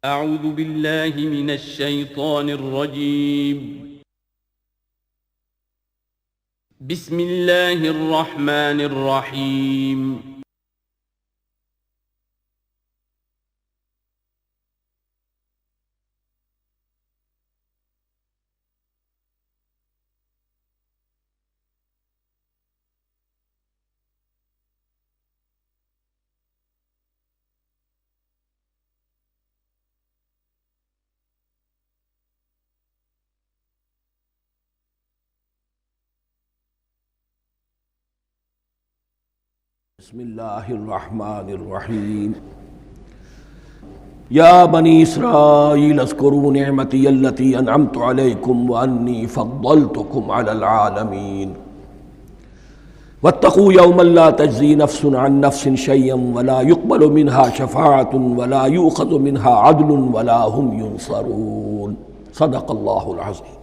اعوذ باللہ من الشیطان الرجیم بسم اللہ الرحمن الرحیم بسم اللہ الرحمن الرحیم یا بنی اسرائیل اذکروا نعمتی التی انعمت علیکم وانی فضلتکم علی العالمین واتقوا یوما لا تجزی نفس عن نفس شیئا ولا يقبل منها شفاعة ولا یؤخذ منها عدل ولا هم ینصرون صدق اللہ العظیم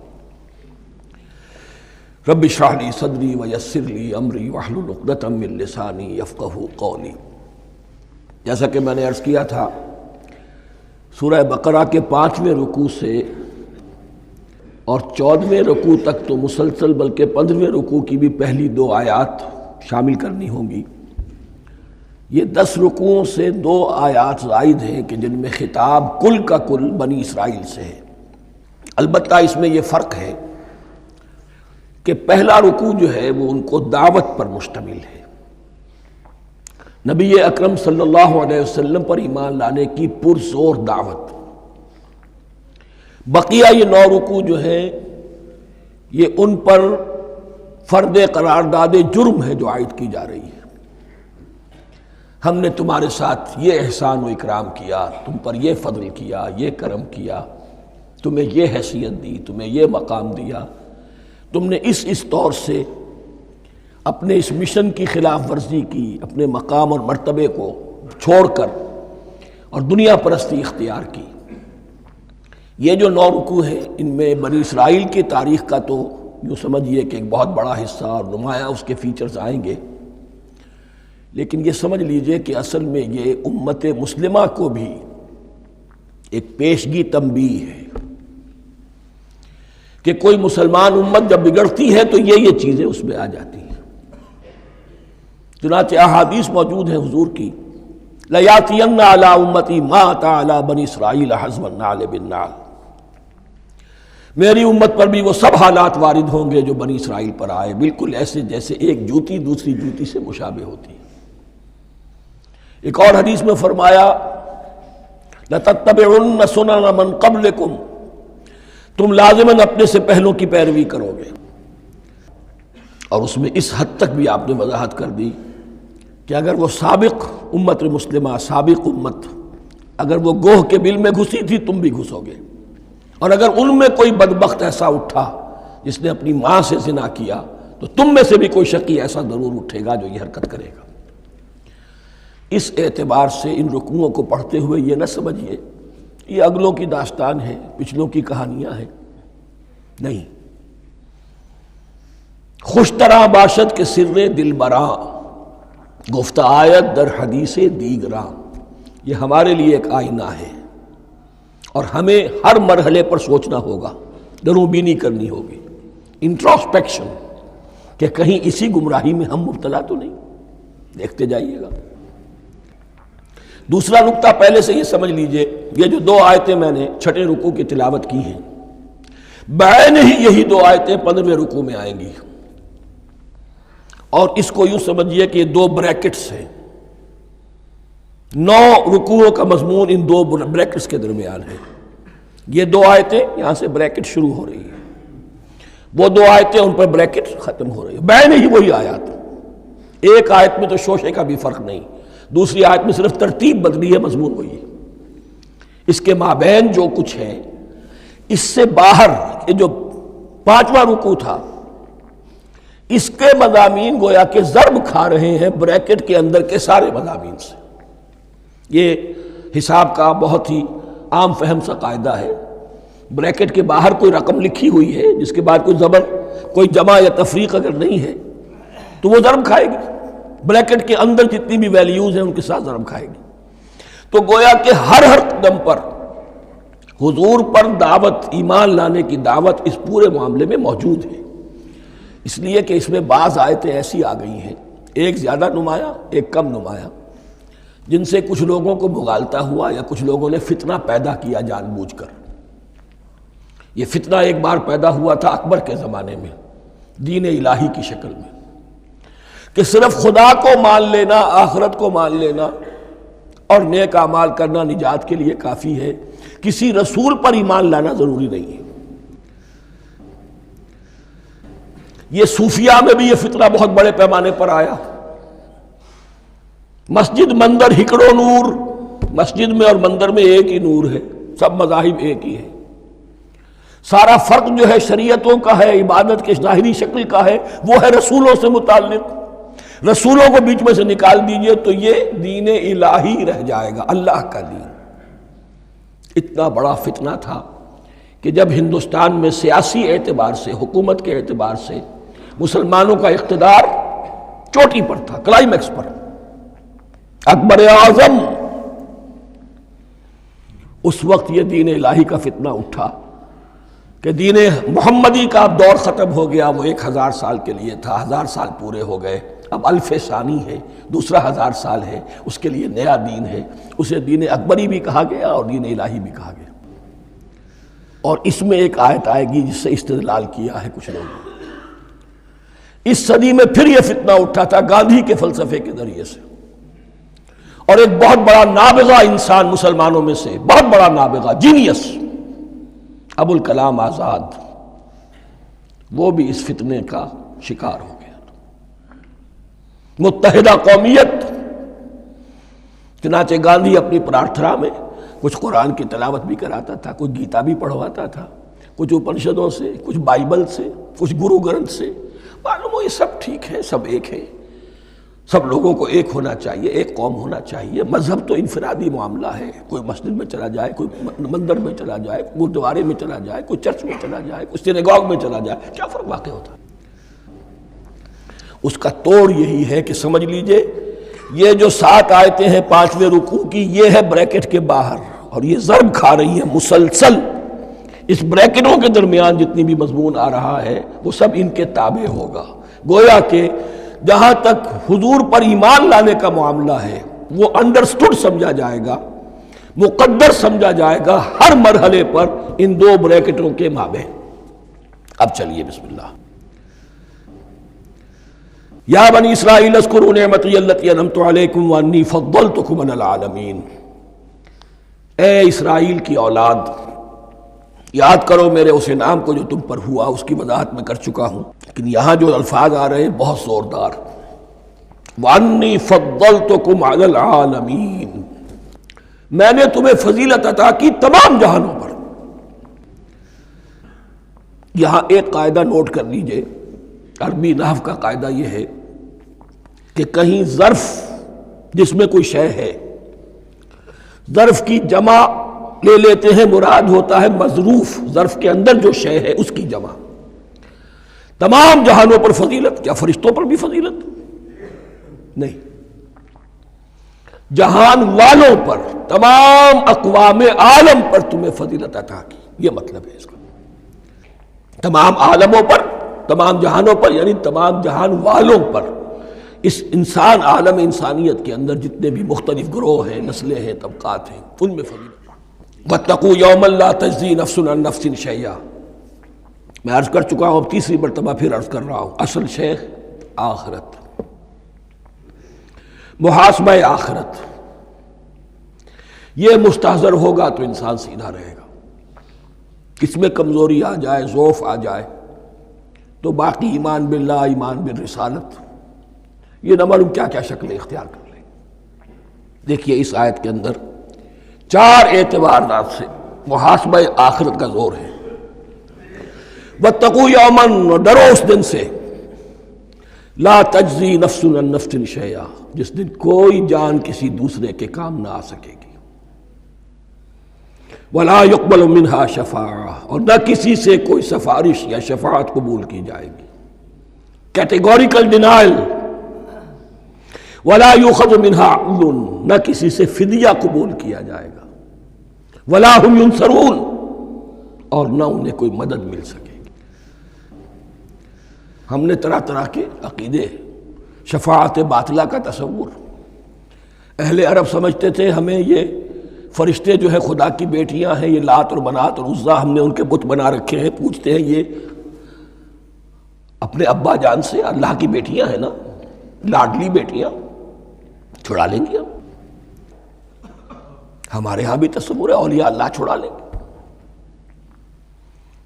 رب اشرح لی صدری ویسر لی امری واحلل عقدۃ من لسانی یفقہوا قولی۔ جیسا کہ میں نے عرض کیا تھا، سورہ بقرہ کے 5ویں رکوع سے اور 14ویں رکوع تک تو مسلسل، بلکہ 15ویں رکوع کی بھی پہلی 2 آیات شامل کرنی ہوں گی۔ یہ 10 رکوعوں سے 2 آیات زائد ہیں کہ جن میں خطاب کل کا کل بنی اسرائیل سے ہے۔ البتہ اس میں یہ فرق ہے کہ پہلا رکوع جو ہے وہ ان کو دعوت پر مشتمل ہے، نبی اکرم صلی اللہ علیہ وسلم پر ایمان لانے کی پرزور دعوت۔ بقیہ یہ 9 رکوع جو ہے یہ ان پر فرد قرارداد جرم ہے جو عائد کی جا رہی ہے۔ ہم نے تمہارے ساتھ یہ احسان و اکرام کیا، تم پر یہ فضل کیا، یہ کرم کیا، تمہیں یہ حیثیت دی، تمہیں یہ مقام دیا، تم نے اس طور سے اپنے اس مشن کی خلاف ورزی کی، اپنے مقام اور مرتبے کو چھوڑ کر اور دنیا پرستی اختیار کی۔ یہ جو 9 رکوع ہیں ان میں بنی اسرائیل کی تاریخ کا تو یوں سمجھیے کہ ایک بہت بڑا حصہ اور نمایاں اس کے فیچرز آئیں گے، لیکن یہ سمجھ لیجئے کہ اصل میں یہ امت مسلمہ کو بھی ایک پیشگی تنبیہ ہے کہ کوئی مسلمان امت جب بگڑتی ہے تو یہ چیزیں اس میں آ جاتی ہیں۔ چنانچہ احادیث موجود ہیں حضور کی، لَيَأْتِيَنَّ عَلَىٰ أُمَّتِي مَا أَتَىٰ عَلَىٰ بَنِي إِسْرَائِيلَ حَزْوَ النَّعْلِ بِالنَّعْلِ۔ میری امت پر بھی وہ سب حالات وارد ہوں گے جو بنی اسرائیل پر آئے، بالکل ایسے جیسے ایک جوتی دوسری جوتی سے مشابہ ہوتی ہے۔ ایک اور حدیث میں فرمایا لَتَتَّبِعُنَّ سُنَنَ مَنْ قَبْلِكُمْ، تم لازماً اپنے سے پہلوں کی پیروی کرو گے۔ اور اس میں اس حد تک بھی آپ نے وضاحت کر دی کہ اگر وہ سابق امت مسلمہ، سابق امت، اگر وہ گوہ کے بل میں گھسی تھی تم بھی گھسو گے، اور اگر ان میں کوئی بدبخت ایسا اٹھا جس نے اپنی ماں سے زنا کیا تو تم میں سے بھی کوئی شقی ایسا ضرور اٹھے گا جو یہ حرکت کرے گا۔ اس اعتبار سے ان رکوعوں کو پڑھتے ہوئے یہ نہ سمجھیے یہ اگلوں کی داستان ہے، پچھلوں کی کہانیاں ہیں، نہیں۔ خوش طرح باشد کے سر دل براں، گفت آیت در حدیث دیگراں، یہ ہمارے لیے ایک آئینہ ہے اور ہمیں ہر مرحلے پر سوچنا ہوگا، دروں بینی کرنی ہوگی، انٹروسپیکشن، کہ کہیں اسی گمراہی میں ہم مبتلا تو نہیں۔ دیکھتے جائیے گا۔ دوسرا نقطہ پہلے سے یہ سمجھ لیجئے، یہ جو 2 آیتیں میں نے 6 رکوع کی تلاوت کی ہیں، بعین ہی یہی 2 آیتیں 15ویں رکوع میں آئیں گی، اور اس کو یوں سمجھیے کہ یہ 2 بریکٹس ہیں۔ 9 رکوعوں کا مضمون ان 2 بریکٹس کے درمیان ہے۔ یہ 2 آیتیں یہاں سے بریکٹ شروع ہو رہی ہیں، وہ 2 آیتیں ان پر بریکٹ ختم ہو رہی ہیں، بعین ہی وہی آیات۔ ایک آیت میں تو شوشے کا بھی فرق نہیں، دوسری آیت میں صرف ترتیب بدلی ہے، مضمون وہی ہے۔ اس کے مابین جو کچھ ہے، اس سے باہر یہ جو 5واں رکوع تھا، اس کے مضامین گویا کہ ضرب کھا رہے ہیں بریکٹ کے اندر کے سارے مضامین سے۔ یہ حساب کا بہت ہی عام فہم سا قاعدہ ہے، بریکٹ کے باہر کوئی رقم لکھی ہوئی ہے جس کے بعد کوئی زبر، کوئی جمع یا تفریق اگر نہیں ہے تو وہ ضرب کھائے گی، بریکٹ کے اندر جتنی بھی ویلیوز ہیں ان کے ساتھ ضرب کھائے گی۔ تو گویا کہ ہر قدم پر حضور پر دعوت، ایمان لانے کی دعوت اس پورے معاملے میں موجود ہے، اس لیے کہ اس میں بعض آیتیں ایسی آ گئی ہیں، ایک زیادہ نمایاں ایک کم نمایاں، جن سے کچھ لوگوں کو بھگالتا ہوا یا کچھ لوگوں نے فتنہ پیدا کیا جان بوجھ کر۔ یہ فتنہ ایک بار پیدا ہوا تھا اکبر کے زمانے میں دین الہی کی شکل میں، کہ صرف خدا کو مان لینا، آخرت کو مان لینا اور نیک اعمال کرنا نجات کے لیے کافی ہے، کسی رسول پر ایمان لانا ضروری نہیں ہے۔ یہ صوفیہ میں بھی یہ فتنہ بہت بڑے پیمانے پر آیا۔ مسجد مندر ہکڑو نور، مسجد میں اور مندر میں ایک ہی نور ہے، سب مذاہب ایک ہی ہے، سارا فرق جو ہے شریعتوں کا ہے، عبادت کے ظاہری شکل کا ہے، وہ ہے رسولوں سے متعلق۔ رسولوں کو بیچ میں سے نکال دیجئے تو یہ دین الہی رہ جائے گا، اللہ کا دین۔ اتنا بڑا فتنہ تھا کہ جب ہندوستان میں سیاسی اعتبار سے، حکومت کے اعتبار سے مسلمانوں کا اقتدار چوٹی پر تھا، کلائمیکس پر، اکبر اعظم، اس وقت یہ دین الہی کا فتنہ اٹھا کہ دین محمدی کا اب دور ختم ہو گیا، وہ 1000 سال کے لیے تھا، 1000 سال پورے ہو گئے، اب الف ثانی ہے، دوسرا 1000 سال ہے، اس کے لیے نیا دین ہے، اسے دین اکبری بھی کہا گیا اور دین الہی بھی کہا گیا۔ اور اس میں ایک آیت آئے گی جس سے استدلال کیا ہے کچھ لوگوں نے۔ اس صدی میں پھر یہ فتنہ اٹھا تھا گاندھی کے فلسفے کے ذریعے سے، اور ایک بہت بڑا نابغہ انسان مسلمانوں میں سے، بہت بڑا نابغہ، جینیس، ابوالکلام آزاد، وہ بھی اس فتنے کا شکار ہو گیا۔ متحدہ قومیت، چنانچہ گاندھی اپنی پرارتھنا میں کچھ قرآن کی تلاوت بھی کراتا تھا، کچھ گیتا بھی پڑھواتا تھا، کچھ اپنشدوں سے، کچھ بائبل سے، کچھ گرو گرنتھ سے، معلوم ہو یہ سب ٹھیک ہے، سب ایک ہے، سب لوگوں کو ایک ہونا چاہیے، ایک قوم ہونا چاہیے، مذہب تو انفرادی معاملہ ہے، کوئی مسجد میں چلا جائے، کوئی مندر میں چلا جائے، گردوارے میں چلا جائے، کوئی چرچ میں چلا جائے، کوئی سینیگاگ میں چلا جائے، کیا فرق واقع ہوتا ہے؟ اس کا توڑ یہی ہے کہ سمجھ لیجئے یہ جو 7 آیتیں ہیں 5ویں رکوع کی، یہ ہے بریکٹ کے باہر، اور یہ ضرب کھا رہی ہیں مسلسل، اس بریکٹوں کے درمیان جتنی بھی مضمون آ رہا ہے وہ سب ان کے تابع ہوگا۔ گویا کہ جہاں تک حضور پر ایمان لانے کا معاملہ ہے وہ انڈرسٹوڈ سمجھا جائے گا، مقدر سمجھا جائے گا ہر مرحلے پر ان 2 بریکٹوں کے مابین۔ اب چلیے بسم اللہ۔ یا بنی اسرائیل اذکروا نعمتی التی انعمت علیکم وانی فضلتکم علی العالمین، اے اسرائیل کی اولاد، یاد کرو میرے اس انعام کو جو تم پر ہوا، اس کی وضاحت میں کر چکا ہوں، لیکن یہاں جو الفاظ آ رہے ہیں بہت زوردار، وانی فضلتکم علی العالمین، میں نے تمہیں فضیلت عطا کی تمام جہانوں پر۔ یہاں ایک قاعدہ نوٹ کر لیجئے، عربی نحو کا قاعدہ یہ ہے کہ کہیں ظرف جس میں کوئی شے ہے، ظرف کی جمع لے لیتے ہیں، مراد ہوتا ہے مظروف، ظرف کے اندر جو شے ہے اس کی جمع۔ تمام جہانوں پر فضیلت، کیا فرشتوں پر بھی فضیلت؟ نہیں، جہان والوں پر، تمام اقوام عالم پر تمہیں فضیلت عطا کی، یہ مطلب ہے اس کا۔ تمام عالموں پر، تمام جہانوں پر، یعنی تمام جہان والوں پر، اس انسان عالم انسانیت کے اندر جتنے بھی مختلف گروہ ہیں، نسلیں ہیں، طبقات ہیں، ان میں فضیلت۔ وَاتَّقُوا يَوْمًا لَا تَجْزِي نَفْسٌ عَن نَفْسٍ شَيْئًا، میں عرض کر چکا ہوں، اب تیسری مرتبہ پھر عرض کر رہا ہوں، اصل شیخ آخرت، محاسبہ آخرت، یہ مستحضر ہوگا تو انسان سیدھا رہے گا۔ کس میں کمزوری آ جائے، ضعف آ جائے تو باقی ایمان باللہ، ایمان بالرسالت، یہ نہ معلوم کیا کیا شکلیں اختیار کر لیں۔ دیکھیے اس آیت کے اندر 4 اعتبارات سے محاسبہ آخرت کا زور ہے۔ وَاتَّقُوا يَوْمًا، ڈرو اس دن سے، لا تجزی نفس عن نفس شیئا، جس دن کوئی جان کسی دوسرے کے کام نہ آ سکے گی، ولا يقبل منها شفاعہ، اور نہ کسی سے کوئی سفارش یا شفاعت قبول کی جائے گی، کیٹیگوریکل ڈینائل، ولا يؤخذ منها عدل، نہ کسی سے فدیہ قبول کیا جائے گا، ولا هم ينصرون، اور نہ انہیں کوئی مدد مل سکے گی۔ ہم نے طرح طرح کے عقیدے، شفاعت باطلہ کا تصور، اہل عرب سمجھتے تھے ہمیں یہ فرشتے جو ہے خدا کی بیٹیاں ہیں، یہ لات اور منات اور عزا ہم نے ان کے بت بنا رکھے ہیں، پوچھتے ہیں یہ اپنے ابا جان سے اللہ کی بیٹیاں ہیں نا، لاڈلی بیٹیاں، چھڑا لیں گے ہم۔ ہمارے ہاں بھی تصور ہے اولیاء اللہ چھڑا لیں گے۔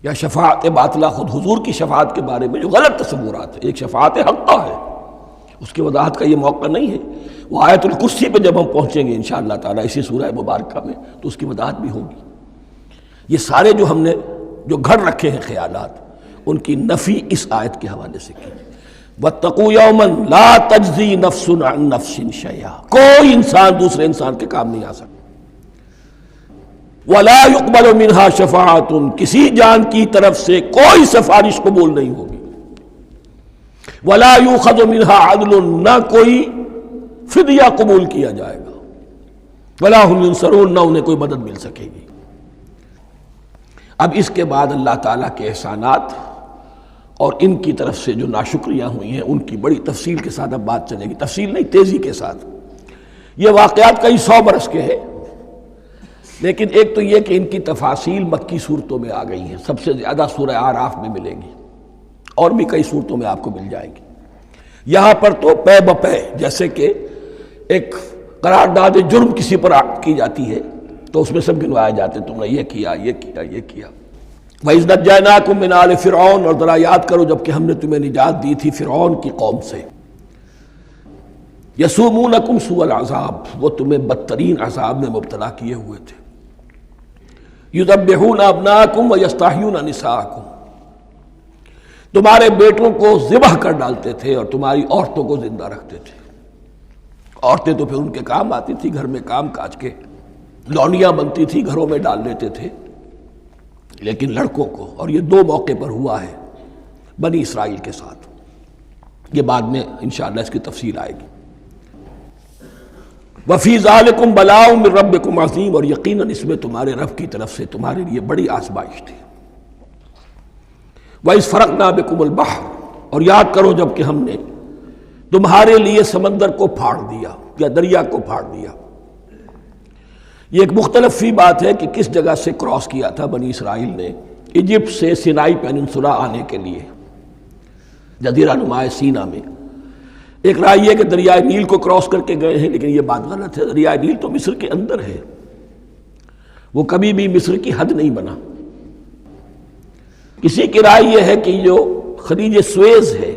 یا شفاعت باطلہ، خود حضور کی شفاعت کے بارے میں جو غلط تصورات ہیں، ایک شفاعت حقہ ہے، اس کی وضاحت کا یہ موقع نہیں ہے، وہ آیت الکرسی پہ جب ہم پہنچیں گے انشاءاللہ تعالیٰ اسی سورہ مبارکہ میں تو اس کی وضاحت بھی ہوگی۔ یہ سارے جو ہم نے جو گھڑ رکھے ہیں خیالات، ان کی نفی اس آیت کے حوالے سے کی۔ وَاتَّقُوا يَوْمًا لَا تَجْزِي نَفْسٌ عَن نَفْسٍ شَيْئًا، کوئی انسان دوسرے انسان کے کام نہیں آ سکتا۔ وَلَا يُقْبَلُ مِنْهَا شَفَاعَةٌ، کسی جان کی طرف سے کوئی سفارش قبول نہیں ہوگی۔ وَلَا يُؤْخَذُ مِنْهَا عَدْلٌ، نہ کوئی فدیہ قبول کیا جائے گا۔ وَلَا هُمْ يُنصَرُونَ، نہ انہیں کوئی مدد مل سکے گی۔ اب اس کے بعد اللہ تعالیٰ کے احسانات اور ان کی طرف سے جو ناشکریاں ہوئی ہیں ان کی بڑی تفصیل کے ساتھ اب بات چلے گی، تفصیل نہیں، تیزی کے ساتھ۔ یہ واقعات کئی 100 برس کے ہیں، لیکن ایک تو یہ کہ ان کی تفاصیل مکی صورتوں میں آ گئی ہیں، سب سے زیادہ سورہ اعراف میں ملیں گی، اور بھی کئی صورتوں میں آپ کو مل جائیں گی۔ یہاں پر تو پے بپے، جیسے کہ ایک قرارداد جرم کسی پر کی جاتی ہے تو اس میں سب گنوائے جاتے، تم نے یہ کیا، یہ کیا، یہ کیا۔ وَإِذْ نَجَّيْنَاكُم مِّنْ آلِ فِرْعَوْنَ، اور ذرا یاد کرو جب کہ ہم نے تمہیں نجات دی تھی فرعون کی قوم سے۔ يَسُومُونَكُمْ سُوءَ الْعَذَابِ، وہ تمہیں بدترین عذاب میں مبتلا کیے ہوئے تھے۔ يُذَبِّحُونَ أَبْنَاءَكُمْ وَيَسْتَحْيُونَ نِسَاءَكُمْ، تمہارے بیٹوں کو ذبح کر ڈالتے تھے اور تمہاری عورتوں کو زندہ رکھتے تھے۔ عورتیں تو پھر ان کے کام آتی تھی، گھر میں کام کاج کے لونیاں بنتی تھی، گھروں میں ڈال لیتے تھے، لیکن لڑکوں کو، اور یہ 2 موقع پر ہوا ہے بنی اسرائیل کے ساتھ، یہ بعد میں انشاءاللہ اس کی تفصیل آئے گی۔ وَفِي ذَلِكُمْ بَلَاءٌ مِّن رَبِّكُمْ عَظِيمٌ، اور یقیناً اس میں تمہارے رب کی طرف سے تمہارے لیے بڑی آزمائش تھی۔ وَإِذْ فَرَقْنَا بِكُمُ الْبَحْرَ، اور یاد کرو جب کہ ہم نے تمہارے لیے سمندر کو پھاڑ دیا یا دریا کو پھاڑ دیا۔ یہ ایک مختلف فی بات ہے کہ کس جگہ سے کراس کیا تھا بنی اسرائیل نے ایجپٹ سے سینائی پیننسولا آنے کے لیے، جزیرہ نما سینا میں۔ ایک رائے یہ کہ دریائے نیل کو کراس کر کے گئے ہیں، لیکن یہ بات غلط ہے، دریائے نیل تو مصر کے اندر ہے، وہ کبھی بھی مصر کی حد نہیں بنا۔ کسی کی رائے یہ ہے کہ جو خلیج سویز ہے،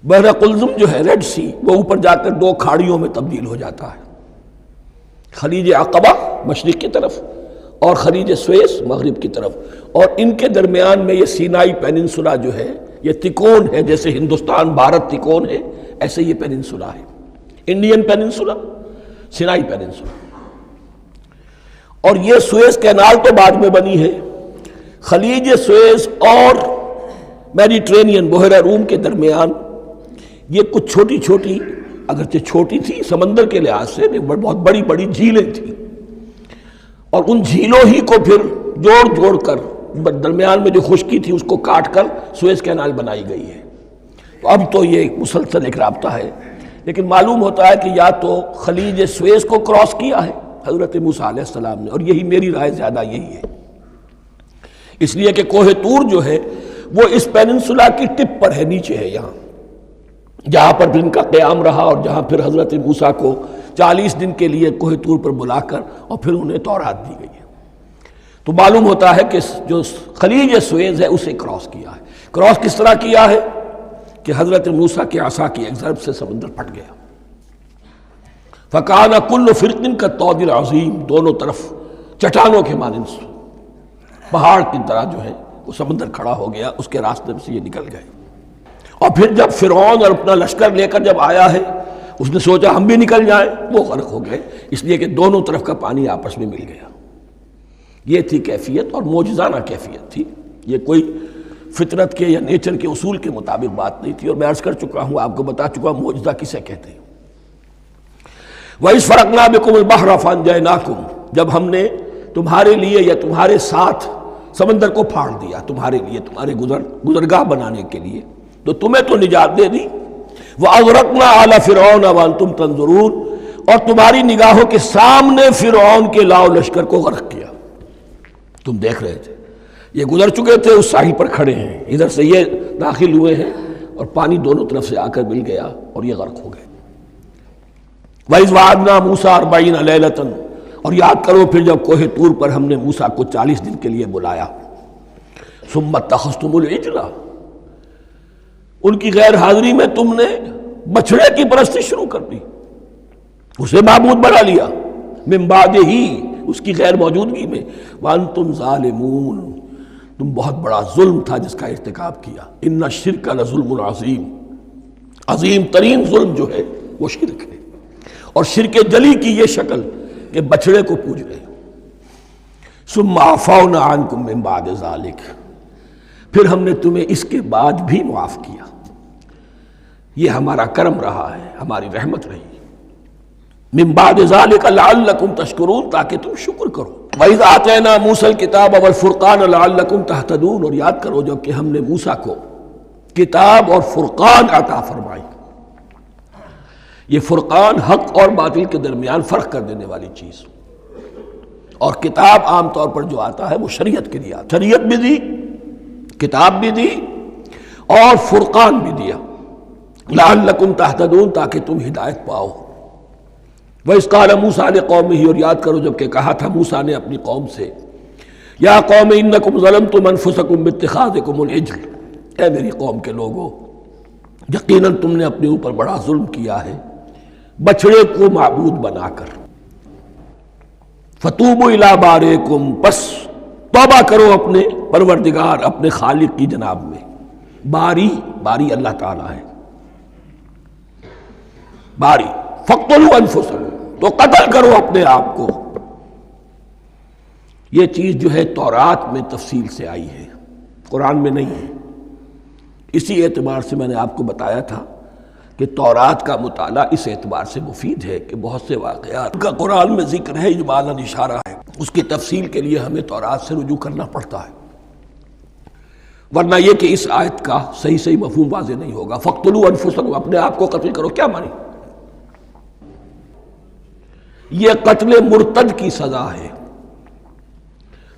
بحر قلزم جو ہے، ریڈ سی، وہ اوپر جا کر 2 کھاڑیوں میں تبدیل ہو جاتا ہے، خلیج عقبہ مشرق کی طرف اور خلیج سویس مغرب کی طرف، اور ان کے درمیان میں یہ سینائی پیننسولا جو ہے یہ تکون ہے، جیسے ہندوستان بھارت تکون ہے، ایسے یہ پیننسولا ہے، انڈین پیننسولا، سینائی پیننسولا۔ اور یہ سویس کینال تو بعد میں بنی ہے، خلیج سویس اور میڈیٹرینین بحیرہ روم کے درمیان یہ کچھ چھوٹی چھوٹی، اگرچہ چھوٹی تھی سمندر کے لحاظ سے، بہت بڑی بڑی جھیلیں تھیں، اور ان جھیلوں ہی کو پھر جوڑ جوڑ کر درمیان میں جو خشکی تھی اس کو کاٹ کر سویس کینال بنائی گئی ہے۔ تو اب تو یہ مسلسل ایک رابطہ ہے، لیکن معلوم ہوتا ہے کہ یا تو خلیج سویس کو کراس کیا ہے حضرت موسیٰ علیہ السلام نے، اور یہی میری رائے زیادہ یہی ہے، اس لیے کہ کوہ طور جو ہے وہ اس پیننسولا کی ٹپ پر ہے، نیچے ہے یہاں، جہاں پر بھی ان کا قیام رہا، اور جہاں پھر حضرت موسیٰ کو 40 دن کے لیے کوہ طور پر بلا کر اور پھر انہیں تورات دی گئی ہے۔ تو معلوم ہوتا ہے کہ جو خلیج سویز ہے اسے کراس کیا ہے۔ کراس کس طرح کیا ہے کہ حضرت موسیٰ کے عصا کی ایک ضرب سے سمندر پھٹ گیا۔ فَكَانَ كُلُّ فِرْقٍ كَالطَّوْدِ الْعَظِيمِ، دونوں طرف چٹانوں کے مانند پہاڑ کی طرح جو ہے وہ سمندر کھڑا ہو گیا، اس کے راستے سے یہ نکل گئے۔ اور پھر جب فرعون اور اپنا لشکر لے کر جب آیا ہے، اس نے سوچا ہم بھی نکل جائیں، وہ غرق ہو گئے، اس لیے کہ دونوں طرف کا پانی آپس میں مل گیا۔ یہ تھی کیفیت، اور معجزانہ کیفیت تھی، یہ کوئی فطرت کے یا نیچر کے اصول کے مطابق بات نہیں تھی، اور میں عرض کر چکا ہوں، آپ کو بتا چکا ہوں معجزہ کسے کہتے ہیں۔ وَإِذْ فَرَقْنَا بِكُمُ الْبَحْرَ فَأَنْجَيْنَاكُمْ، جب ہم نے تمہارے لیے یا تمہارے ساتھ سمندر کو پھاڑ دیا تمہارے لیے، تمہارے گزرگاہ بنانے کے لیے، تو تمہیں تو نجات دے دی۔ وَأَغْرَقْنَا آلَ فِرْعَوْنَ وَأَنْتُمْ تَنظُرُونَ، اور تمہاری نگاہوں کے سامنے فرعون کے لاؤ لشکر کو غرق کیا، تم دیکھ رہے تھے، یہ گزر چکے تھے، اس ساحل پر کھڑے ہیں، ادھر سے یہ داخل ہوئے ہیں اور پانی دونوں طرف سے آ کر مل گیا اور یہ غرق ہو گئے۔ وَإِذْ وَعَدْنَا مُوسَىٰ 40 لَيْلَةً، اور یاد کرو پھر جب کوہ طور پر ہم نے موسیٰ کو 40 دن کے لیے بلایا۔ ثُمَّ اتَّخَذْتُمُ الْعِجْلَ، ان کی غیر حاضری میں تم نے بچھڑے کی پرستی شروع کر دی، اسے معبود بنا لیا، من بعدہ، اس کی غیر موجودگی میں، وَأَنْتُمْ ظَالِمُونَ، تم بہت بڑا ظلم تھا جس کا ارتکاب کیا۔ ان الشرک لظلم عظیم، عظیم ترین ظلم جو ہے وہ شرک ہے، اور شرک جلی کی یہ شکل کہ بچڑے کو پوج رہے۔ ثم عفونا عنکم من بعد ذلک، پھر ہم نے تمہیں اس کے بعد بھی معاف کیا، یہ ہمارا کرم رہا ہے، ہماری رحمت رہی۔ من بعد ذلک لعلکم تشکرون، تاکہ تم شکر کرو۔ وَإِذْ آتَيْنَا مُوسَى الْكِتَابَ وَالْفُرْقَانَ لَعَلَّكُمْ تَهْتَدُونَ، اور یاد کرو جب کہ ہم نے موسیٰ کو کتاب اور فرقان عطا فرمائی۔ یہ فرقان حق اور باطل کے درمیان فرق کر دینے والی چیز، اور کتاب عام طور پر جو آتا ہے وہ شریعت کے لیے آتا ہے، شریعت بھی دی، کتاب بھی دی، اور فرقان بھی دیا، لعلکم تہتدون، تاکہ تم ہدایت پاؤ۔ وَإِذْ قَالَ مُوسَىٰ لِقَوْمِهِ، اور یاد کرو جب کہ کہا تھا موسیٰ نے اپنی قوم سے، یا قوم انکم ظلمتم انفسکم باتخاذکم العجل، اے میری قوم کے لوگو، یقیناً تم نے اپنے اوپر بڑا ظلم کیا ہے بچڑے کو معبود بنا کر۔ فَتُوبُوا إِلَىٰ بَارِئِكُمْ، پس توبہ کرو اپنے پروردگار، اپنے خالق کی جناب میں۔ باری اللہ تعالیٰ ہے، باری۔ فَاقْتُلُوا أَنفُسَكُمْ، تو قتل کرو اپنے آپ کو۔ یہ چیز جو ہے تورات میں تفصیل سے آئی ہے، قرآن میں نہیں ہے۔ اسی اعتبار سے میں نے آپ کو بتایا تھا کہ تورات کا مطالعہ اس اعتبار سے مفید ہے کہ بہت سے واقعات کا قرآن میں ذکر ہے، اجمالاً اشارہ ہے، اس کی تفصیل کے لیے ہمیں تورات سے رجوع کرنا پڑتا ہے، ورنہ یہ کہ اس آیت کا صحیح مفہوم واضح نہیں ہوگا۔ فَاقْتُلُوا أَنفُسَكُمْ، اپنے آپ کو قتل کرو، کیا مانی؟ یہ قتل مرتد کی سزا ہے۔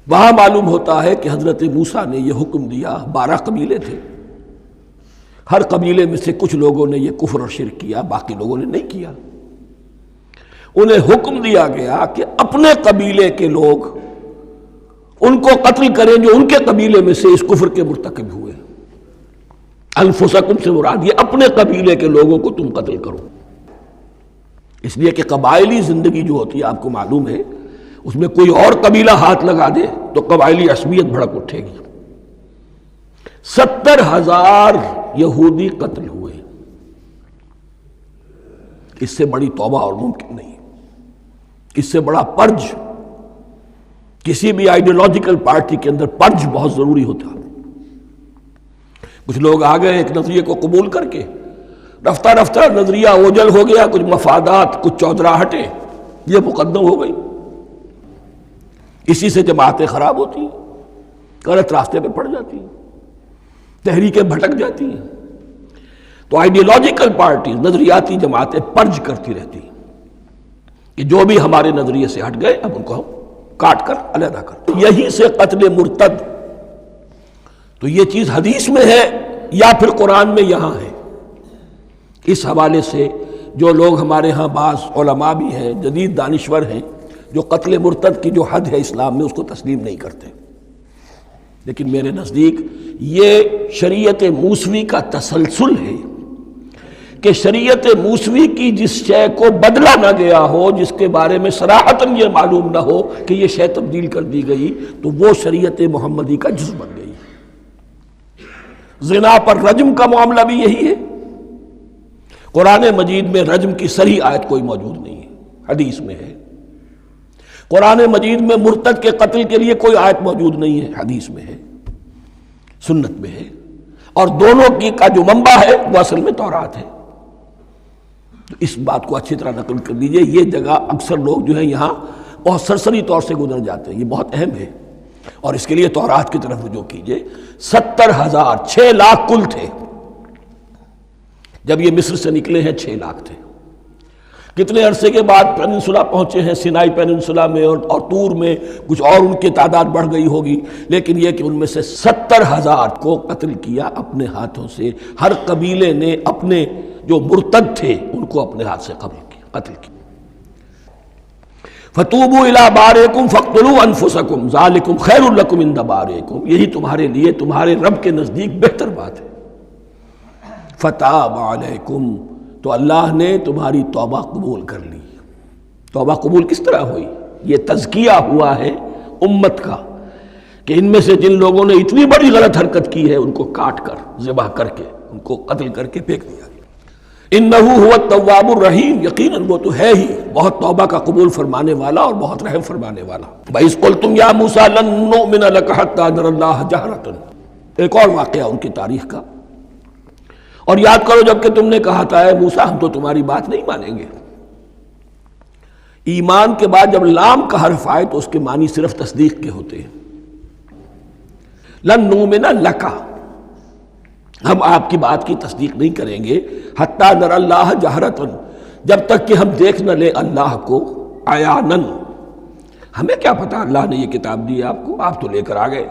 وہاں معلوم ہوتا ہے کہ حضرت موسیٰ نے یہ حکم دیا، 12 قبیلے تھے، ہر قبیلے میں سے کچھ لوگوں نے یہ کفر اور شرک کیا، باقی لوگوں نے نہیں کیا۔ انہیں حکم دیا گیا کہ اپنے قبیلے کے لوگ ان کو قتل کریں جو ان کے قبیلے میں سے اس کفر کے مرتکب ہوئے۔ انفسکم سے مراد یہ اپنے قبیلے کے لوگوں کو تم قتل کرو، اس لیے کہ قبائلی زندگی جو ہوتی ہے آپ کو معلوم ہے، اس میں کوئی اور قبیلہ ہاتھ لگا دے تو قبائلی عصبیت بھڑک اٹھے گی۔ 70,000 یہودی قتل ہوئے، اس سے بڑی توبہ اور ممکن نہیں، اس سے بڑا پرج، کسی بھی آئیڈیولوجیکل پارٹی کے اندر پرج بہت ضروری ہوتا۔ کچھ لوگ آ گئے ایک نظریے کو قبول کر کے، رفتہ رفتہ نظریہ اوجل ہو گیا، کچھ مفادات، کچھ چودراہٹیں یہ مقدم ہو گئی، اسی سے جماعتیں خراب ہوتی ہیں، غلط راستے پہ پڑ جاتی ہیں، تحریکیں بھٹک جاتی ہیں۔ تو آئیڈیولوجیکل پارٹیز، نظریاتی جماعتیں پرج کرتی رہتی ہیں کہ جو بھی ہمارے نظریے سے ہٹ گئے اب ان کو ہم کاٹ کر علیحدہ کر۔ یہی سے قتل مرتد، تو یہ چیز حدیث میں ہے یا پھر قرآن میں یہاں ہے۔ اس حوالے سے جو لوگ ہمارے ہاں بعض علماء بھی ہیں، جدید دانشور ہیں، جو قتل مرتد کی جو حد ہے اسلام میں اس کو تسلیم نہیں کرتے، لیکن میرے نزدیک یہ شریعت موسوی کا تسلسل ہے کہ شریعت موسوی کی جس شے کو بدلا نہ گیا ہو، جس کے بارے میں صراحتاً یہ معلوم نہ ہو کہ یہ شے تبدیل کر دی گئی، تو وہ شریعت محمدی کا جز بن گئی۔ زنا پر رجم کا معاملہ بھی یہی ہے۔ قرآن مجید میں رجم کی صریح آیت کوئی موجود نہیں ہے، حدیث میں ہے۔ قرآن مجید میں مرتد کے قتل کے لیے کوئی آیت موجود نہیں ہے، حدیث میں ہے، سنت میں ہے، اور دونوں کی کا جو منبع ہے وہ اصل میں تورات ہے۔ تو اس بات کو اچھی طرح نقل کر دیجئے، یہ جگہ اکثر لوگ جو ہے یہاں بہت سرسری طور سے گزر جاتے ہیں، یہ بہت اہم ہے۔ اور اس کے لیے تورات کی طرف رجوع کیجئے. 70,000 6 لاکھ کل تھے جب یہ مصر سے نکلے ہیں. 6 لاکھ تھے. کتنے عرصے کے بعد پیننسولا پہنچے ہیں، سینائی پیننسولا میں اور طور میں کچھ اور ان کی تعداد بڑھ گئی ہوگی، لیکن یہ کہ ان میں سے 70,000 کو قتل کیا اپنے ہاتھوں سے. ہر قبیلے نے اپنے جو مرتد تھے ان کو اپنے ہاتھ سے قتل کیا. فَتُوبُوا إِلَىٰ بَارِئِكُمْ فَاقْتُلُوا أَنفُسَكُمْ ذَلِكُمْ خَيْرٌ لَكُمْ عِندَ بَارِئِكُمْ، یہی تمہارے لیے تمہارے رب کے نزدیک بہتر بات ہے. فَتَابَ عَلَيْكُمْ، تو اللہ نے تمہاری توبہ قبول کر لی. توبہ قبول کس طرح ہوئی؟ یہ تزکیہ ہوا ہے امت کا کہ ان میں سے جن لوگوں نے اتنی بڑی غلط حرکت کی ہے ان کو کاٹ کر، ذبح کر کے، ان کو قتل کر کے پھینک دیا. انہ هو التواب الرحیم، یقیناً وہ تو ہے ہی بہت توبہ کا قبول فرمانے والا اور بہت رحم فرمانے والا. وَإِذْ قُلْتُمْ يَا مُوسَىٰ لَن نُّؤْمِنَ لَكَ حَتَّىٰ نَرَى اللَّهَ جَهْرَةً، ایک اور واقعہ ان کی تاریخ کا. اور یاد کرو جب کہ تم نے کہا تھا اے موسیٰ ہم تو تمہاری بات نہیں مانیں گے. ایمان کے بعد جب لام کا حرف آئے تو اس کے معنی صرف تصدیق کے ہوتے ہیں. لن نؤمن لک، ہم آپ کی بات کی تصدیق نہیں کریں گے. حتی نر اللہ جہرتن، جب تک کہ ہم دیکھ نہ لیں اللہ کو عیانن. ہمیں کیا پتا اللہ نے یہ کتاب دی آپ کو، آپ تو لے کر آ گئے.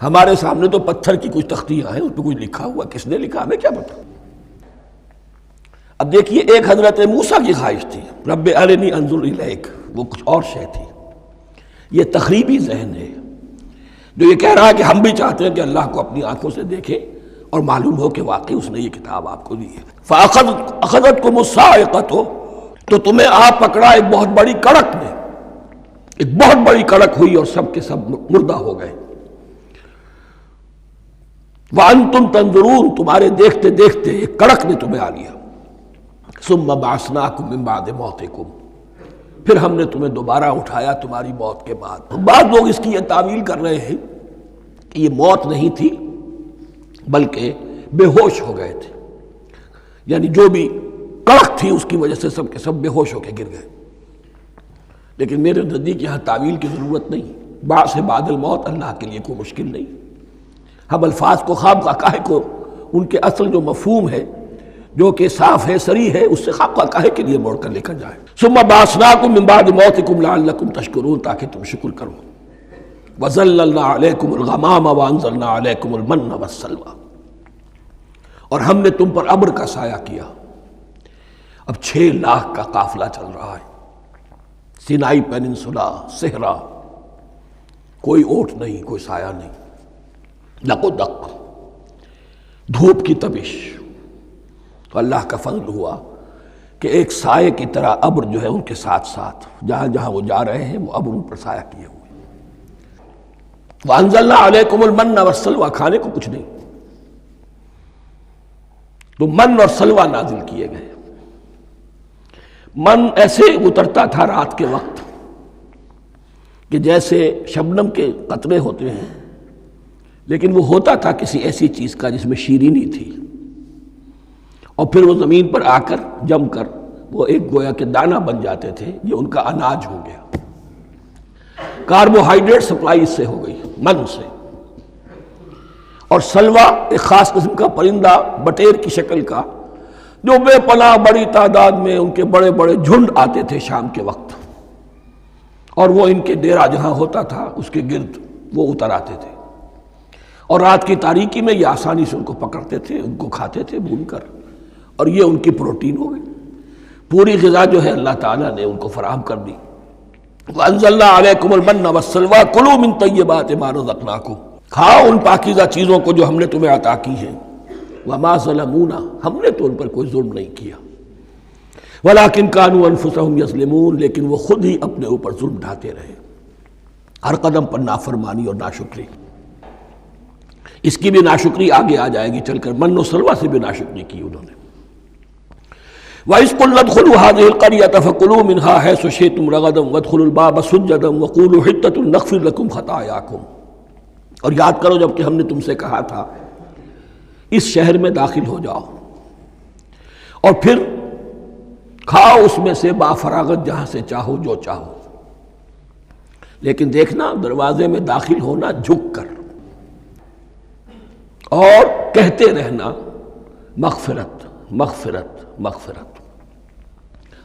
ہمارے سامنے تو پتھر کی کچھ تختیاں ہیں، اس پہ کچھ لکھا ہوا، کس نے لکھا ہمیں کیا پتا. اب دیکھیے ایک حضرت موسیٰ کی خواہش تھی رب ارنی انظر الیک، وہ کچھ اور شے تھی. یہ تخریبی ذہن ہے جو یہ کہہ رہا ہے کہ ہم بھی چاہتے ہیں کہ اللہ کو اپنی آنکھوں سے دیکھیں اور معلوم ہو کہ واقعی اس نے یہ کتاب آپ کو دی ہے. فَأَخَذَتْكُمُ الصَّاعِقَةُ، تو تمہیں آپ پکڑا ایک بہت بڑی کڑک نے، ایک بہت بڑی کڑک ہوئی اور سب کے سب مردہ ہو گئے. وَأَنْتُمْ تَنظُرُونَ، تمہارے دیکھتے دیکھتے ایک کڑک نے تمہیں آ لیا. ثُمَّ بَعَثْنَاكُمْ مِنْ بَعْدِ مَوْتِكُمْ، پھر ہم نے تمہیں دوبارہ اٹھایا تمہاری موت کے بعد. بعض لوگ اس کی یہ تعویل کر رہے ہیں کہ یہ موت نہیں تھی بلکہ بے ہوش ہو گئے تھے، یعنی جو بھی کڑک تھی اس کی وجہ سے سب کے سب بے ہوش ہو کے گر گئے. لیکن میرے نزدیک یہاں تعویل کی ضرورت نہیں. بعث بعد الموت اللہ کے لیے کوئی مشکل نہیں. ہم الفاظ کو خواب کا کو ان کے اصل جو مفہوم ہے جو کہ صاف ہے صریح ہے اس سے خواب کا کاہے کے لیے موڑ کر لے کر جائیں. ثم بعثناکم من بعد موتکم لعلکم تشکرون، تاکہ تم شکر کرو. وظللنا علیکم الغمام وانزلنا علیکم المن والسلوى، اور ہم نے تم پر ابر کا سایہ کیا. اب 6 لاکھ کا قافلہ چل رہا ہے، سینائی پیننسولا، صحرا، کوئی اوٹ نہیں، کوئی سایہ نہیں، دق و دق، دھوپ کی تپش. تو اللہ کا فضل ہوا کہ ایک سائے کی طرح ابر جو ہے ان کے ساتھ ساتھ جہاں جہاں وہ جا رہے ہیں وہ ابر ان پر سایہ کیے ہوئے. وَأَنزَلْنَا عَلَيْكُمُ الْمَنَّ وَالسَّلْوَىٰ، کھانے کو کچھ نہیں تو من اور سلوہ نازل کیے گئے. من ایسے اترتا تھا رات کے وقت کہ جیسے شبنم کے قطرے ہوتے ہیں، لیکن وہ ہوتا تھا کسی ایسی چیز کا جس میں شیرینی تھی، اور پھر وہ زمین پر آ کر جم کر وہ ایک گویا کے دانہ بن جاتے تھے. یہ ان کا اناج ہو گیا. کاربوہائیڈریٹ سپلائی اس سے ہو گئی، من سے. اور سلوہ ایک خاص قسم کا پرندہ بٹیر کی شکل کا جو بے پناہ بڑی تعداد میں ان کے بڑے بڑے جھنڈ آتے تھے شام کے وقت، اور وہ ان کے ڈیرا جہاں ہوتا تھا اس کے گرد وہ اتر آتے تھے، اور رات کی تاریکی میں یہ آسانی سے ان کو پکڑتے تھے، ان کو کھاتے تھے بھون کر، اور یہ ان کی پروٹین ہو گئی. پوری غذا جو ہے اللہ تعالیٰ نے ان کو فراہم کر دی. وَأَنزَلْنَا عَلَيْكُمُ الْمَنَّ وَالسَّلْوَىٰ كُلُوا مِن طَيِّبَاتِ مَا رَزَقْنَاكُمْ، کھاؤ ان پاکیزہ چیزوں کو جو ہم نے تمہیں عطا کی ہیں. وَمَا ظَلَمُونَا، ہم نے تو ان پر کوئی ظلم نہیں کیا. وَلَٰكِن كَانُوا أَنفُسَهُمْ يَظْلِمُونَ، لیکن وہ خود ہی اپنے اوپر ظلم ڈھاتے رہے، ہر قدم پر نافرمانی اور ناشکری. اس کی بھی ناشکری آگے آ جائے گی چل کر، من و سلوہ سے بھی ناشکری کی انہوں نے. وَإِذْ قُلْنَا ادْخُلُوا هَٰذِهِ الْقَرْيَةَ فَكُلُوا مِنْهَا حَيْثُ شِئْتُمْ رَغَدًا وَادْخُلُوا الْبَابَ سُجَّدًا وَقُولُوا حِطَّةٌ نَغْفِرْ لَكُمْ خَطَايَاكُمْ. اور یاد کرو جب کہ ہم نے تم سے کہا تھا اس شہر میں داخل ہو جاؤ اور پھر کھاؤ اس میں سے با فراغت جہاں سے چاہو جو چاہو. لیکن دیکھنا دروازے میں داخل ہونا جھک کر اور کہتے رہنا مغفرت مغفرت مغفرت،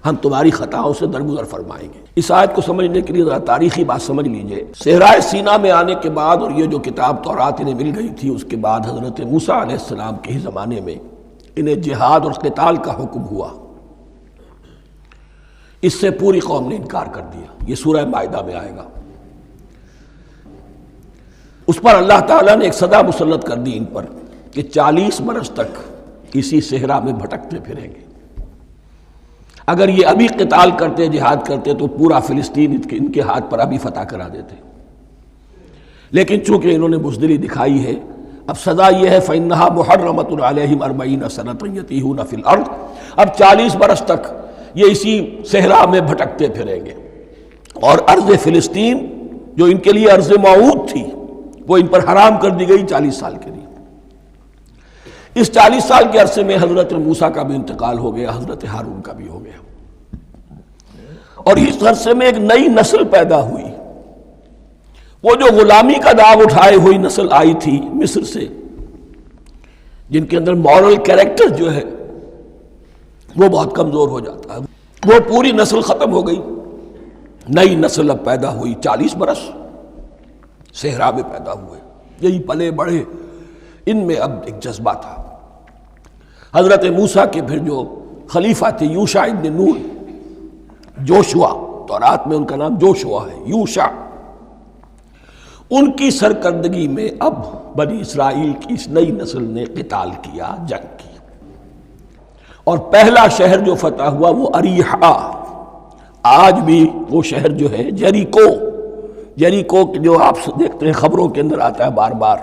ہم تمہاری خطاؤں سے درگزر فرمائیں گے۔ اس آیت کو سمجھنے کے لیے ذرا تاریخی بات سمجھ لیجئے۔ صحرائے سینا میں آنے کے بعد اور یہ جو کتاب تورات انہیں مل گئی تھی، اس کے بعد حضرت موسیٰ علیہ السلام کے ہی زمانے میں انہیں جہاد اور قتال کا حکم ہوا۔ اس سے پوری قوم نے انکار کر دیا، یہ سورہ مائدہ میں آئے گا۔ اس پر اللہ تعالیٰ نے ایک سزا مسلط کر دی ان پر کہ 40 برس تک اسی صحرا میں بھٹکتے پھریں گے۔ اگر یہ ابھی قتال کرتے، جہاد کرتے، تو پورا فلسطین ان کے ہاتھ پر ابھی فتح کرا دیتے، لیکن چونکہ انہوں نے بزدلی دکھائی ہے، اب سزا یہ ہے فَإِنَّهَا مُحَرَّمَةٌ عَلَيْهِمْ 40 سَنَةً يَتِيهُونَ فِي الْأَرْضِ، اب 40 برس تک یہ اسی صحرا میں بھٹکتے پھریں گے، اور ارض فلسطین جو ان کے لیے ارض موعود تھی وہ ان پر حرام کر دی گئی 40 سال کے لیے۔ اس 40 سال کے عرصے میں حضرت موسیٰ کا بھی انتقال ہو گیا، حضرت ہارون کا بھی ہو گیا، اور اس عرصے میں ایک نئی نسل پیدا ہوئی۔ وہ جو غلامی کا داغ اٹھائے ہوئی نسل آئی تھی مصر سے، جن کے اندر مورل کیریکٹر جو ہے وہ بہت کمزور ہو جاتا ہے، وہ پوری نسل ختم ہو گئی، نئی نسل اب پیدا ہوئی۔ 40 برس صحرا میں پیدا ہوئے، یہی پلے بڑھے، ان میں اب ایک جذبہ تھا۔ حضرت موسیٰ کے پھر جو خلیفہ تھے یوشع ابن نون، جوشوا، تورات میں ان کا نام جوشوا ہے، یوشع، ان کی سرکردگی میں اب بنی اسرائیل کی اس نئی نسل نے قتال کیا، جنگ کی، اور پہلا شہر جو فتح ہوا وہ اریحا۔ آج بھی وہ شہر جو ہے جیریکو جو آپ دیکھتے ہیں خبروں کے اندر آتا ہے بار بار،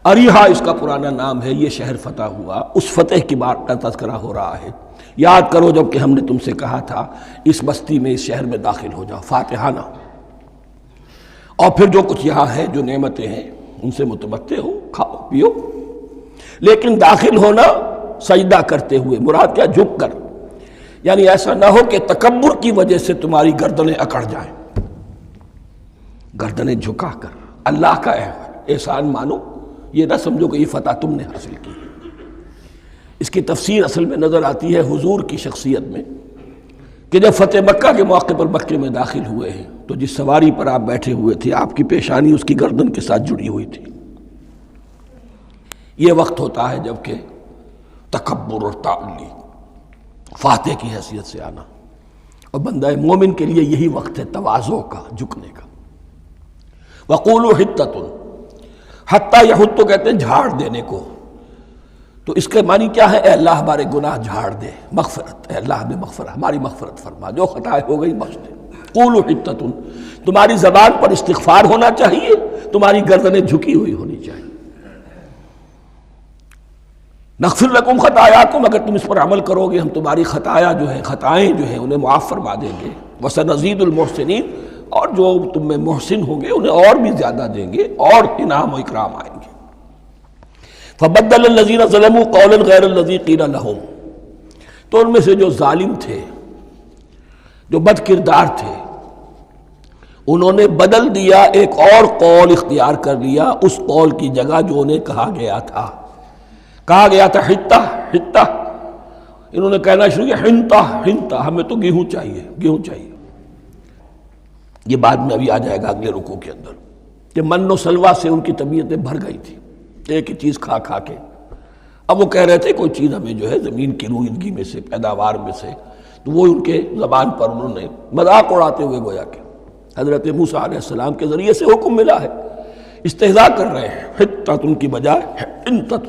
اریحا اس کا پرانا نام ہے، یہ شہر فتح ہوا۔ اس فتح کی بات کا تذکرہ ہو رہا ہے، یاد کرو جب کہ ہم نے تم سے کہا تھا اس بستی میں، اس شہر میں داخل ہو جاؤ فاتحانہ، اور پھر جو کچھ یہاں ہے، جو نعمتیں ہیں ان سے متمتع ہو، کھاؤ پیو، لیکن داخل ہونا سجدہ کرتے ہوئے، مراد کیا؟ جھک کر، یعنی ایسا نہ ہو کہ تکبر کی وجہ سے تمہاری گردنیں اکڑ جائیں، گردنیں جھکا کر اللہ کا احسان مانو، یہ نہ سمجھو کہ یہ فتح تم نے حاصل کی۔ اس کی تفسیر اصل میں نظر آتی ہے حضور کی شخصیت میں، کہ جب فتح مکہ کے موقع پر مکے میں داخل ہوئے ہیں تو جس سواری پر آپ بیٹھے ہوئے تھے، آپ کی پیشانی اس کی گردن کے ساتھ جڑی ہوئی تھی۔ یہ وقت ہوتا ہے جب کہ تکبر اور تعلی، فاتح کی حیثیت سے آنا، اور بندہ مومن کے لیے یہی وقت ہے تواضع کا، جھکنے کا۔ وَقُولُوا حِطَّةٌ، حتیٰ یہود تو کہتے ہیں جھاڑ دینے کو، تو اس کے معنی کیا ہے؟ اے اللہ ہمارے گناہ جھاڑ دے، مغفرت، اے اللہ ہمیں مغفرت، ہماری مغفرت فرما، جو خطائیں ہو گئی بخش دے۔ قولوا حِطَّةٌ، تمہاری زبان پر استغفار ہونا چاہیے، تمہاری گردنیں جھکی ہوئی ہونی چاہیے۔ نغفر لکم خطایاکم، اگر تم اس پر عمل کرو گے ہم تمہاری خطائیں جو ہیں انہیں معاف فرما دیں گے۔ وسنزید المحسنین، اور جو تم میں محسن ہوں گے انہیں اور بھی زیادہ دیں گے، اور انعام و اکرام آئیں گے۔ فبدل الذین ظلموا قولا غیر الذی قیل لہم، تو ان میں سے جو ظالم تھے، جو بد کردار تھے، انہوں نے بدل دیا، ایک اور قول اختیار کر لیا اس قول کی جگہ جو انہیں کہا گیا تھا حتہ حتہ، انہوں نے کہنا شروع کیا ہنتا ہنتا، ہمیں تو گیہوں چاہیے۔ یہ بعد میں ابھی آ جائے گا اگلے رکوع کے اندر، کہ من و سلوہ سے ان کی طبیعتیں بھر گئی تھی ایک ہی چیز کھا کھا کے۔ اب وہ کہہ رہے تھے کوئی چیز ہمیں جو ہے زمین کی روئیدگی میں سے، پیداوار میں سے، تو وہ ان کے زبان پر انہوں نے مذاق اڑاتے ہوئے گویا کہ حضرت موسیٰ علیہ السلام کے ذریعے سے حکم ملا ہے، استہزاء کر رہے ہیں، حتۃ کی بجائے حنتۃ۔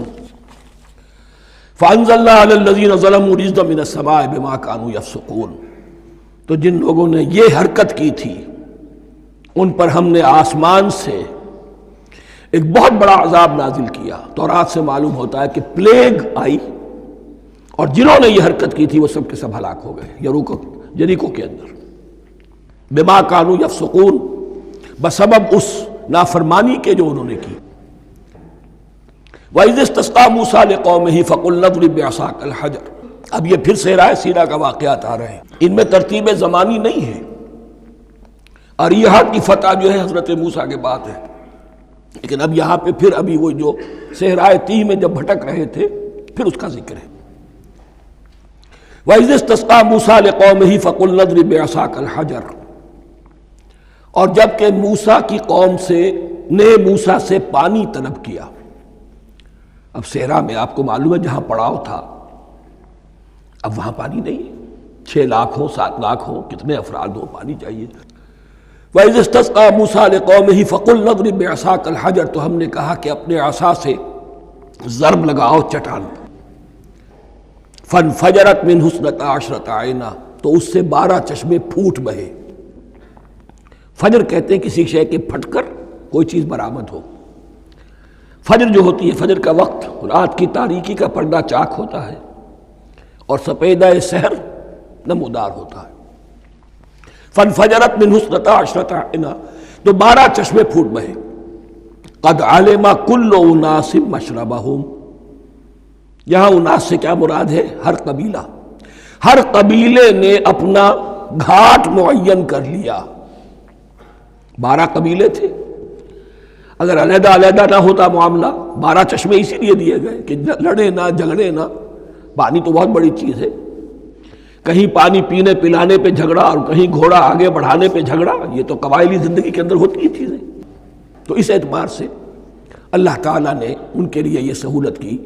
فَأَنزَلْنَا عَلَى الَّذِينَ ظَلَمُوا رِجْزًا مِنَ السَّمَاءِ بِمَا كَانُوا يَفْسُقُونَ، تو جن لوگوں نے یہ حرکت کی تھی ان پر ہم نے آسمان سے ایک بہت بڑا عذاب نازل کیا۔ تورات سے معلوم ہوتا ہے کہ پلیگ آئی، اور جنہوں نے یہ حرکت کی تھی وہ سب کے سب ہلاک ہو گئے یریکو کے اندر، بما کانوا یفسقون، بسبب اس نافرمانی کے جو انہوں نے کی۔ وَإِذِ اسْتَسْقَىٰ مُوسَىٰ لِقَوْمِهِ فَقُلْنَا اضْرِب بِّعَصَاكَ الْحَجَرَ، اب یہ پھر صحرائے سینا کا واقعات آ رہے ہیں، ان میں ترتیب زمانی نہیں ہے، اور یہاں کی فتح جو ہے حضرت موسیٰ کے بعد ہے، لیکن اب یہاں پہ پھر ابھی وہ جو صحرائے تیہ میں جب بھٹک رہے تھے پھر اس کا ذکر ہے۔ وَإِذِ اسْتَسْقَىٰ مُوسَىٰ لِقَوْمِهِ فَقُلْنَا اضْرِب بِّعَصَاكَ الْحَجَرَ، اور جب کہ موسیٰ کی قوم نے موسیٰ سے پانی طلب کیا۔ اب صحرا میں آپ کو معلوم ہے جہاں پڑاؤ تھا اب وہاں پانی نہیں ہے، 6 لاکھ ہو 7 لاکھ ہو کتنے افراد ہو پانی چاہیے۔ وَإِذِ اسْتَسْقَىٰ مُوسَىٰ لِقَوْمِهِ فَقُلْنَا اضْرِب بِّعَصَاكَ الْحَجَرَ، تو ہم نے کہا کہ اپنے عصا سے ضرب لگاؤ چٹان پر۔ فَانْفَجَرَتْ مِنْهُ اثْنَتَا عَشْرَةَ عَيْنًا، تو اس سے 12 چشمے پھوٹ بہے۔ فجر کہتے ہیں کسی شے کے پھٹ کر کوئی چیز برآمد ہو۔ فجر جو ہوتی ہے، فجر کا وقت رات کی تاریکی کا پردہ چاک ہوتا ہے اور سپیدہ سحر نمودار ہوتا ہے۔ فَانْفَجَرَتْ مِنْهُ اثْنَتَا عَشْرَةَ عَيْنًا، تو 12 چشمے پھوٹ بہے۔ قَدْ عَلِمَ كُلُّ أُنَاسٍ مَشْرَبَهُمْ، یہاں اناس سے کیا مراد ہے؟ ہر قبیلہ، ہر قبیلے نے اپنا گھاٹ معین کر لیا۔ 12 قبیلے تھے، اگر علیحدہ علیحدہ نہ ہوتا معاملہ، 12 چشمے اسی لیے دیے گئے کہ لڑے نہ جھگڑے نہ۔ پانی تو بہت بڑی چیز ہے، کہیں پانی پینے پلانے پہ جھگڑا اور کہیں گھوڑا آگے بڑھانے پہ جھگڑا، یہ تو قبائلی زندگی کے اندر ہوتی ہیں چیزیں۔ تو اس اعتبار سے اللہ تعالیٰ نے ان کے لیے یہ سہولت کی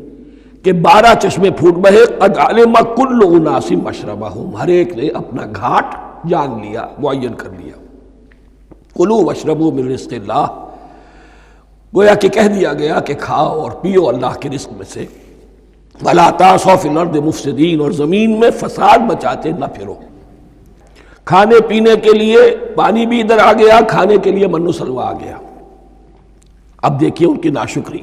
کہ 12 چشمے پھوٹ بہے۔ قد علم کل اناس مشربہم، ہر ایک نے اپنا گھاٹ جان لیا، معین کر لیا۔ کلوا واشربوا من رزق اللہ، گویا کہ کہہ دیا گیا کہ کھاؤ اور پیو اللہ کے رزق میں سے۔ ولا تعثوا فی الارض مفسدین، اور زمین میں فساد مچاتے نہ پھرو۔ کھانے پینے کے لیے پانی بھی ادھر آ گیا، کھانے کے لیے من و سلوہ آ گیا۔ اب دیکھیے ان کی ناشکری۔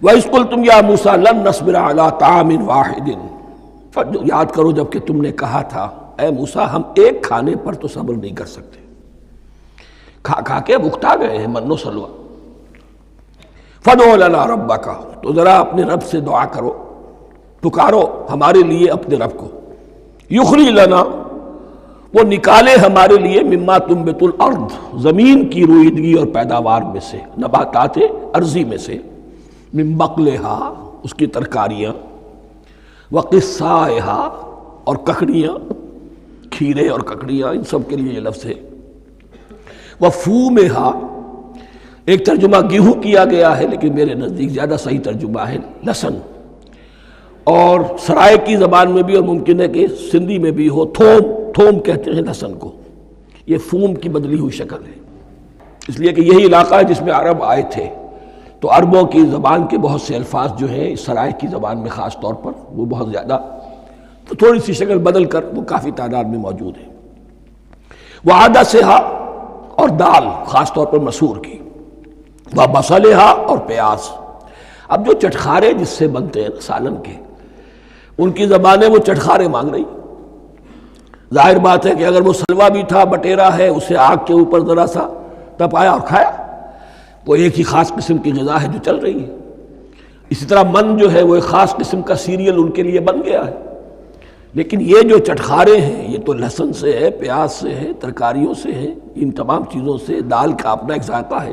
وَإِذْ قُلْتُمْ يَا مُوسَىٰ لَن نَّصْبِرَ عَلَىٰ طَعَامٍ وَاحِدٍ، یاد کرو جب کہ تم نے کہا تھا اے موسیٰ ہم ایک کھانے پر تو صبر نہیں کر سکتے، کھا کھا کے بکتا گئے ہیں من و سلوہ۔ فَادْعُ لَنَا رَبَّكَ، تو ذرا اپنے رب سے دعا کرو، پکارو ہمارے لیے اپنے رب کو۔ یخرج لنا، وہ نکالے ہمارے لیے، مما تنبت الارض، زمین کی رویدگی اور پیداوار میں سے، نباتات ارضی میں سے، من بقلہا، اس کی ترکاریاں، وقصائہا، اور ککڑیاں، کھیرے اور ککڑیاں، ان سب کے لیے یہ لفظ ہے۔ وفومہا، ایک ترجمہ گیہوں کیا گیا ہے لیکن میرے نزدیک زیادہ صحیح ترجمہ ہے لہسن، اور سرائے کی زبان میں بھی اور ممکن ہے کہ سندھی میں بھی ہو تھوم، تھوم کہتے ہیں لہسن کو، یہ فوم کی بدلی ہوئی شکل ہے، اس لیے کہ یہی علاقہ ہے جس میں عرب آئے تھے، تو عربوں کی زبان کے بہت سے الفاظ جو ہیں اس سرائے کی زبان میں خاص طور پر وہ بہت زیادہ، تو تھوڑی سی شکل بدل کر وہ کافی تعداد میں موجود ہے۔ وعدسہا، اور دال خاص طور پر مسور کی، وبصلہا، اور پیاز۔ اب جو چٹخارے جس سے بنتے ہیں سالن کے، ان کی زبانیں وہ چٹخارے مانگ رہی۔ ظاہر بات ہے کہ اگر وہ سلوا بھی تھا، بٹیرا ہے، اسے آگ کے اوپر ذرا سا تپایا اور کھایا، وہ ایک ہی خاص قسم کی غذا ہے جو چل رہی ہے۔ اسی طرح من جو ہے وہ ایک خاص قسم کا سیریل ان کے لیے بن گیا ہے، لیکن یہ جو چٹخارے ہیں یہ تو لہسن سے ہے، پیاز سے ہے، ترکاریوں سے ہے، ان تمام چیزوں سے، دال کا اپنا ایک ذائقہ ہے۔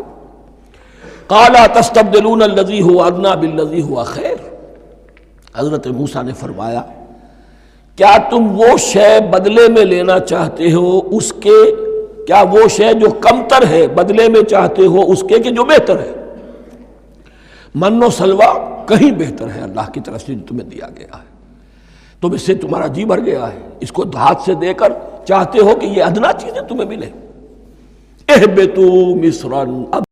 قَالَ تَسْتَبْدِلُونَ الَّذِي هُوَ أَدْنَىٰ بِالَّذِي هُوَ خَيْرٌ، حضرت موسیٰ نے فرمایا کیا تم وہ شے بدلے میں لینا چاہتے ہو اس کے، کیا وہ شے جو کمتر ہے بدلے میں چاہتے ہو اس کے کہ جو بہتر ہے؟ من و سلوہ کہیں بہتر ہے اللہ کی طرف سے جو تمہیں دیا گیا ہے، تم اس سے تمہارا جی بھر گیا ہے، اس کو ہاتھ سے دے کر چاہتے ہو کہ یہ ادنا چیزیں تمہیں ملے۔ اہبطوا مصرا، اب